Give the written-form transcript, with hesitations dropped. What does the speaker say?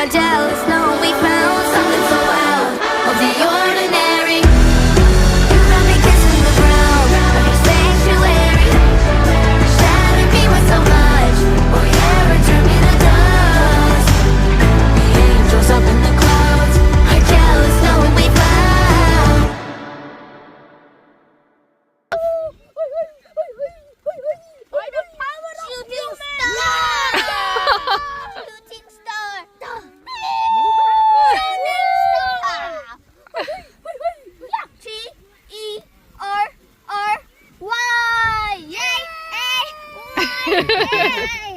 are jealous. No, we found something so out of the ordinary. You got me kissing the ground of your sanctuary, shining me with so much. Oh yeah, return me to dust. The angels up in the clouds are jealous. No, we found. Shooting star! T-E-R-R-Y! Yay!